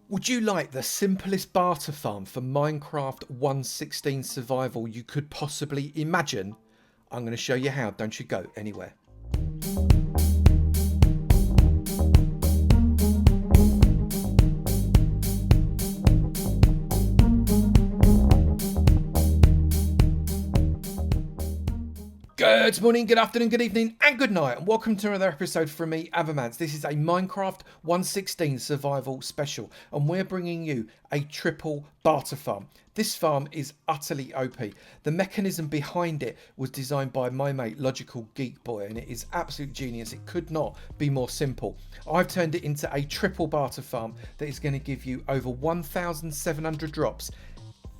Would you like the simplest barter farm for Minecraft 1.16 survival you could possibly imagine? I'm going to show you how. Don't you go anywhere. Good morning, good afternoon, good evening, and good night, and welcome to another episode from me, Avomance. This is a Minecraft 1.16 survival special, and we're bringing you a triple barter farm. This farm is utterly OP. The mechanism behind it was designed by my mate, LogicalGeekBoy, and it is absolute genius. It could not be more simple. I've turned it into a triple barter farm that is going to give you over 1,700 drops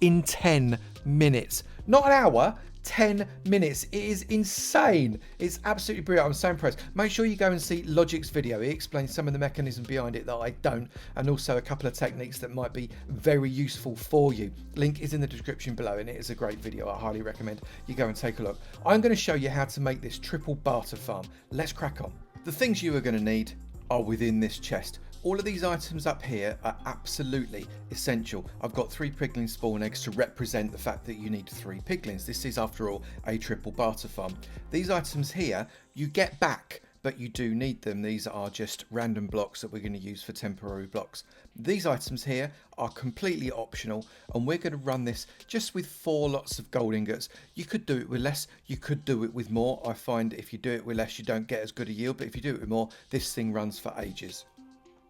in 10 minutes. Not an hour, 10 minutes. It is insane. It's absolutely brilliant. I'm so impressed. Make sure you go and see Logic's video. He explains some of the mechanism behind it that I don't, and also a couple of techniques that might be very useful for you. Link is in the description below, and it is a great video. I highly recommend you go and take a look. I'm going to show you how to make this triple barter farm. Let's crack on. The things you are going to need are within this chest. All of these items up here are absolutely essential. I've got 3 piglin spawn eggs to represent the fact that you need 3 piglins. This is, after all, a triple barter farm. These items here, you get back, but you do need them. These are just random blocks that we're going to use for temporary blocks. These items here are completely optional, and we're going to run this just with 4 lots of gold ingots. You could do it with less, you could do it with more. I find if you do it with less, you don't get as good a yield, but if you do it with more, this thing runs for ages.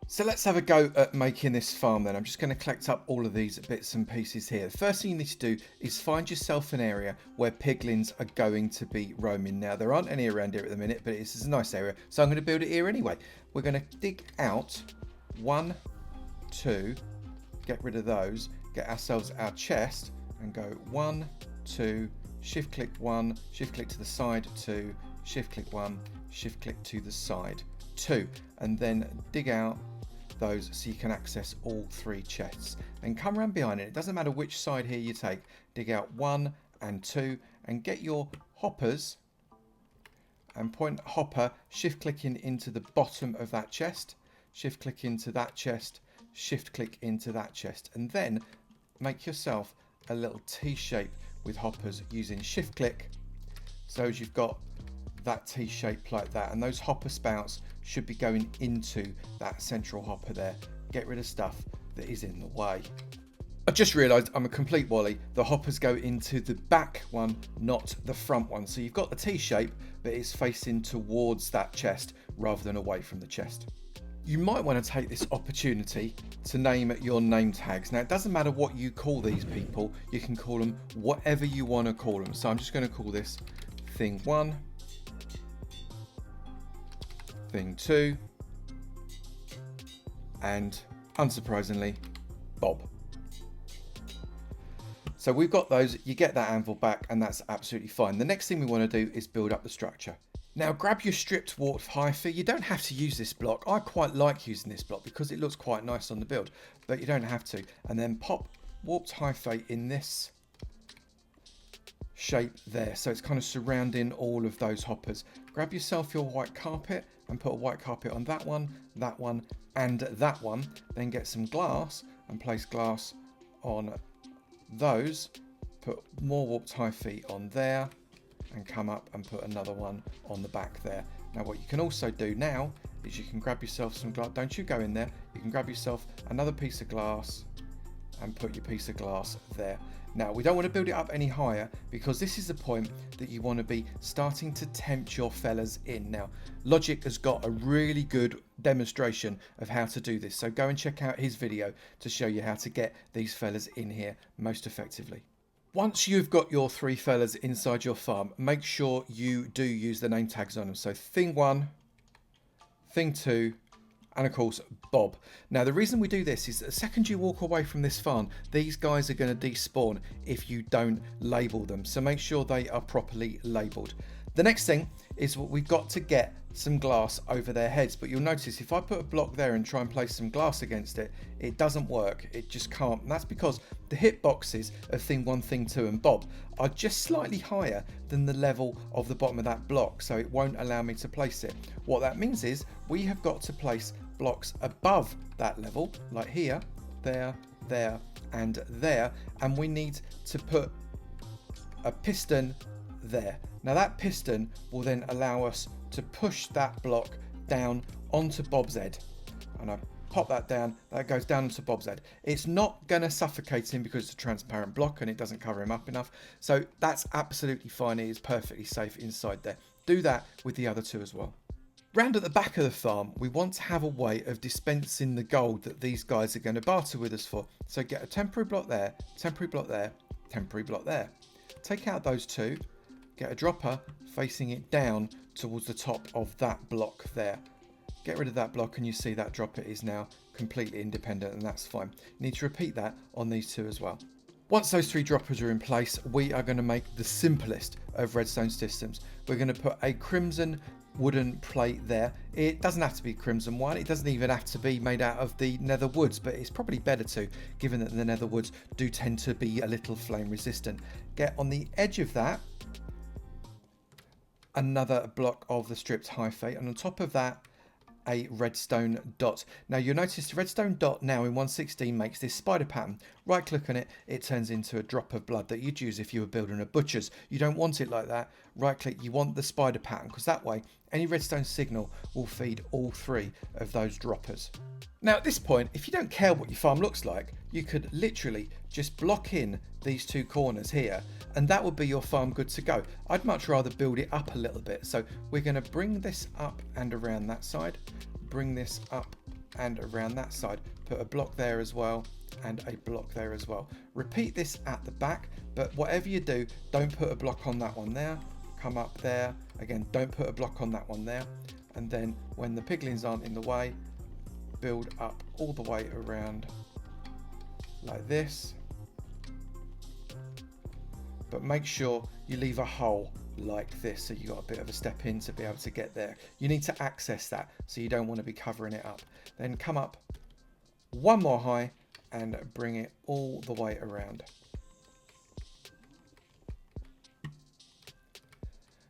So let's have a go at making this farm then. I'm just going to collect up all of these bits and pieces here. The first thing you need to do is find yourself an area where piglins are going to be roaming. Now, there aren't any around here at the minute, but it's a nice area, so I'm going to build it here anyway. We're going to dig out 1, 2, get rid of those, get ourselves our chest, and go 1, 2, shift click 1, shift click to the side 2, shift click 1, shift click to the side 2, and then dig out those so you can access all 3 chests, and come around behind it. It doesn't matter which side here you take. Dig out 1 and 2 and get your hoppers and point hopper shift clicking into the bottom of that chest, shift click into that chest, shift click into that chest, and then make yourself a little T shape with hoppers using shift click, so as you've got that T shape like that, and those hopper spouts should be going into that central hopper there. Get rid of stuff that is in the way. I just realized I'm a complete wally. The hoppers go into the back one, not the front one. So you've got the T shape, but it's facing towards that chest rather than away from the chest. You might want to take this opportunity to name your name tags. Now, it doesn't matter what you call these people. You can call them whatever you want to call them. So I'm just going to call this thing 1, thing 2, and unsurprisingly, Bob. So we've got those. You get that anvil back, and that's absolutely fine. The next thing we want to do is build up the structure. Now, grab your stripped warped hyphae. You don't have to use this block. I quite like using this block because it looks quite nice on the build, but you don't have to. And then pop warped hyphae in this shape there, so it's kind of surrounding all of those hoppers. Grab yourself your white carpet and put a white carpet on that one, and that one. Then get some glass and place glass on those. Put more warped hyphae on there, and come up and put another one on the back there. Now, what you can also do now is you can grab yourself some glass. Don't you go in there. You can grab yourself another piece of glass and put your piece of glass there. Now, we don't want to build it up any higher because this is the point that you want to be starting to tempt your fellas in. Now, Logic has got a really good demonstration of how to do this, so go and check out his video to show you how to get these fellas in here most effectively. Once you've got your 3 fellas inside your farm, make sure you do use the name tags on them. So thing 1, thing 2, and of course Bob. Now, the reason we do this is that the second you walk away from this farm, these guys are going to despawn if you don't label them. So make sure they are properly labeled. The next thing is we've got to get some glass over their heads, but you'll notice if I put a block there and try and place some glass against it, it doesn't work. It just can't, and that's because the hitboxes of thing 1, thing 2 and Bob are just slightly higher than the level of the bottom of that block, so it won't allow me to place it. What that means is we have got to place blocks above that level, like here, there, there, and there. And we need to put a piston there. Now that piston will then allow us to push that block down onto Bob's head. And I pop that down, that goes down onto Bob's head. It's not going to suffocate him because it's a transparent block and it doesn't cover him up enough. So that's absolutely fine. It is perfectly safe inside there. Do that with the other two as well. Round at the back of the farm, we want to have a way of dispensing the gold that these guys are going to barter with us for. So get a temporary block there, temporary block there, temporary block there. Take out those two, get a dropper facing it down towards the top of that block there. Get rid of that block and you see that dropper is now completely independent, and that's fine. You need to repeat that on these two as well. Once those three droppers are in place, we are going to make the simplest of redstone systems. We're going to put a crimson wooden plate there. It doesn't have to be crimson one, it doesn't even have to be made out of the nether woods, but it's probably better to, given that the nether woods do tend to be a little flame resistant. Get on the edge of that another block of the stripped hyphae, and on top of that a redstone dot. Now you'll notice the redstone dot now in 1.16 makes this spider pattern. Right click on it, it turns into a drop of blood that you'd use if you were building a butcher's. You don't want it like that. Right click, you want the spider pattern, because that way any redstone signal will feed all three of those droppers. Now at this point, if you don't care what your farm looks like, you could literally just block in these two corners here and that would be your farm good to go. I'd much rather build it up a little bit. So we're going to bring this up and around that side, bring this up and around that side, put a block there as well and a block there as well. Repeat this at the back, but whatever you do, don't put a block on that one there, come up there, again don't put a block on that one there, and then when the piglins aren't in the way, build up all the way around like this, but make sure you leave a hole like this so you got a bit of a step in to be able to get there. You need to access that, so you don't want to be covering it up. Then come up one more high and bring it all the way around.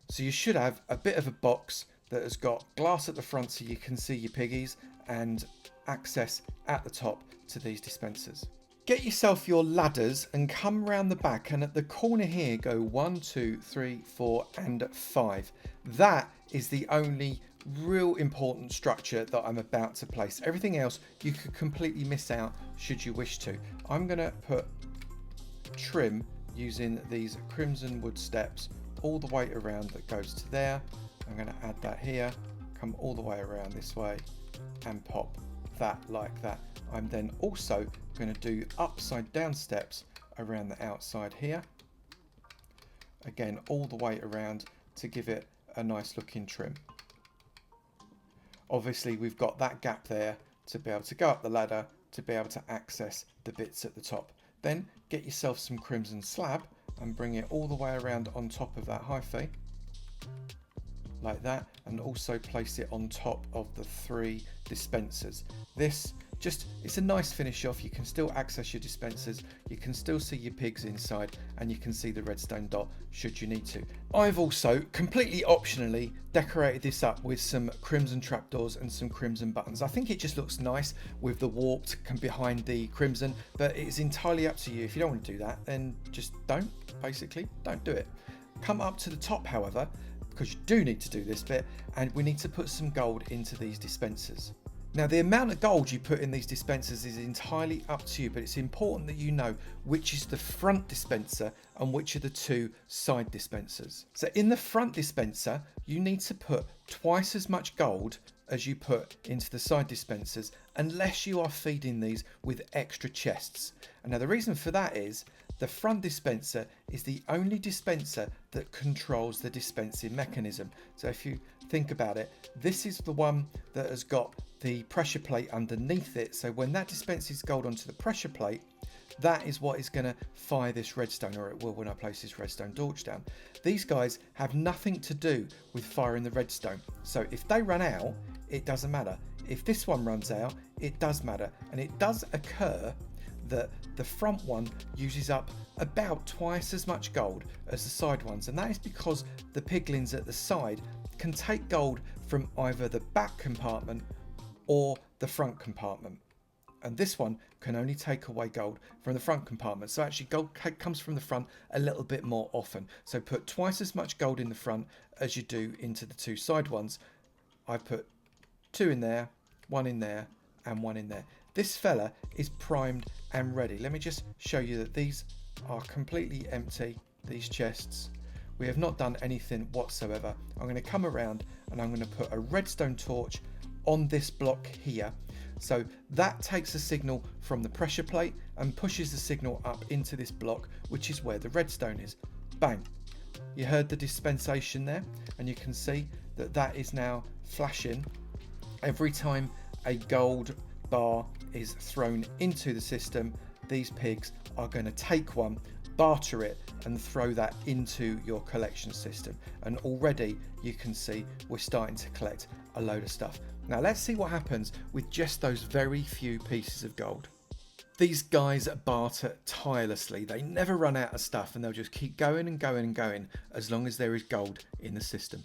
So you should have a bit of a box that has got glass at the front so you can see your piggies, and access at the top to these dispensers. Get yourself your ladders and come around the back, and at the corner here go 1, 2, 3, 4 and 5. That is the only real important structure that I'm about to place. Everything else you could completely miss out should you wish to. I'm going to put trim using these crimson wood steps all the way around that goes to there. I'm going to add that here, come all the way around this way and pop that like that. I'm then also going to do upside down steps around the outside here, again all the way around to give it a nice looking trim. Obviously we've got that gap there to be able to go up the ladder to be able to access the bits at the top. Then get yourself some crimson slab and bring it all the way around on top of that hyphae like that, and also place it on top of the 3 dispensers. This just, it's a nice finish off. You can still access your dispensers, you can still see your pigs inside, and you can see the redstone dot should you need to. I've also completely optionally decorated this up with some crimson trapdoors and some crimson buttons. I think it just looks nice with the warped behind the crimson, but it's entirely up to you. If you don't want to do that, then just don't do it. Come up to the top, however, because you do need to do this bit, and we need to put some gold into these dispensers. Now the amount of gold you put in these dispensers is entirely up to you, but it's important that you know which is the front dispenser and which are the 2 side dispensers. So in the front dispenser, you need to put twice as much gold as you put into the side dispensers, unless you are feeding these with extra chests. And now the reason for that is the front dispenser is the only dispenser that controls the dispensing mechanism. So if you think about it, this is the one that has got the pressure plate underneath it. So when that dispenses gold onto the pressure plate, that is what is going to fire this redstone, or it will when I place this redstone torch down. These guys have nothing to do with firing the redstone. So if they run out, it doesn't matter. If this one runs out, it does matter. And it does occur that the front one uses up about twice as much gold as the side ones, and that is because the piglins at the side can take gold from either the back compartment or the front compartment. And this one can only take away gold from the front compartment. So actually gold comes from the front a little bit more often. So put twice as much gold in the front as you do into the two side ones. I've put 2 in there, 1 in there, and 1 in there. This fella is primed and ready. Let me just show you that these are completely empty, these chests. We have not done anything whatsoever. I'm going to come around and I'm going to put a redstone torch on this block here. So that takes a signal from the pressure plate and pushes the signal up into this block, which is where the redstone is. Bang. You heard the dispensation there, and you can see that that is now flashing every time a gold bar is thrown into the system. These pigs are going to take one, barter it, and throw that into your collection system. And already you can see we're starting to collect a load of stuff. Now let's see what happens with just those very few pieces of gold. These guys barter tirelessly. They never run out of stuff, and they'll just keep going and going and going as long as there is gold in the system.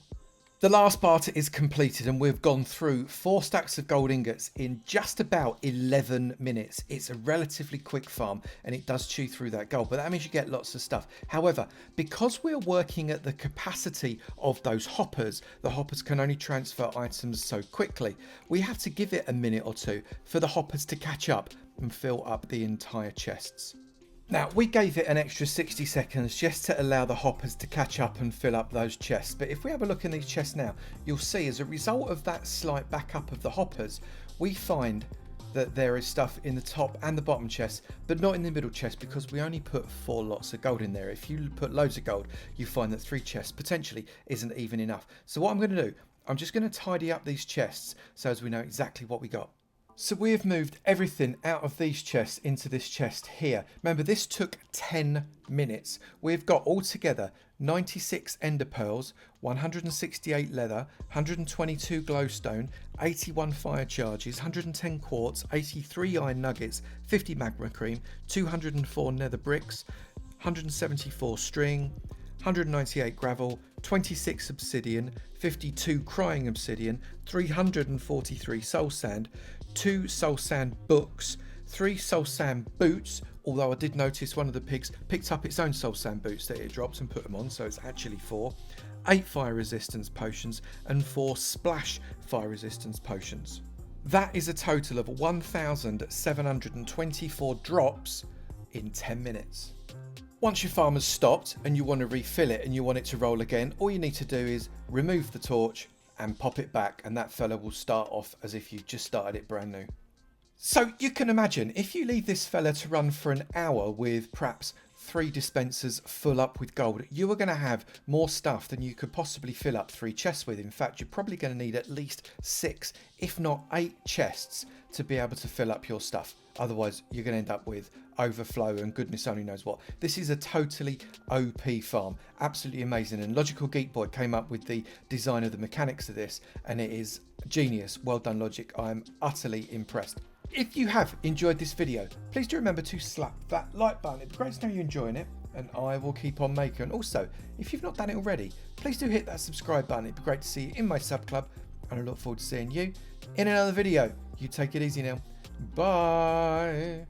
The last barter is completed, and we've gone through 4 stacks of gold ingots in just about 11 minutes. It's a relatively quick farm, and it does chew through that gold, but that means you get lots of stuff. However, because we're working at the capacity of those hoppers, the hoppers can only transfer items so quickly. We have to give it a minute or two for the hoppers to catch up and fill up the entire chests. Now, we gave it an extra 60 seconds just to allow the hoppers to catch up and fill up those chests. But if we have a look in these chests now, you'll see as a result of that slight backup of the hoppers, we find that there is stuff in the top and the bottom chest, but not in the middle chest, because we only put 4 lots of gold in there. If you put loads of gold, you find that 3 chests potentially isn't even enough. So what I'm going to do, I'm just going to tidy up these chests so as we know exactly what we got. So we have moved everything out of these chests into this chest here. Remember, this took 10 minutes. We've got altogether 96 ender pearls, 168 leather, 122 glowstone, 81 fire charges, 110 quartz, 83 iron nuggets, 50 magma cream, 204 nether bricks, 174 string, 198 gravel, 26 obsidian, 52 crying obsidian, 343 soul sand, 2 soul sand books, 3 soul sand boots, although I did notice one of the pigs picked up its own soul sand boots that it dropped and put them on, so it's actually 4, 8 fire resistance potions, and 4 splash fire resistance potions. That is a total of 1,724 drops in 10 minutes. Once your farm has stopped and you want to refill it and you want it to roll again, all you need to do is remove the torch and pop it back, and that fella will start off as if you just started it brand new. So you can imagine if you leave this fella to run for an hour with perhaps 3 dispensers full up with gold, you are going to have more stuff than you could possibly fill up 3 chests with. In fact, you're probably going to need at least 6, if not 8 chests to be able to fill up your stuff. Otherwise, you're going to end up with overflow and goodness only knows what. This is a totally OP farm. Absolutely amazing. And LogicalGeekBoy came up with the design of the mechanics of this, and it is genius. Well done, Logic. I am utterly impressed. If you have enjoyed this video, please do remember to slap that like button. It'd be great to know you're enjoying it, and I will keep on making. And also, if you've not done it already, please do hit that subscribe button. It'd be great to see you in my sub club, and I look forward to seeing you in another video. You take it easy now. Bye.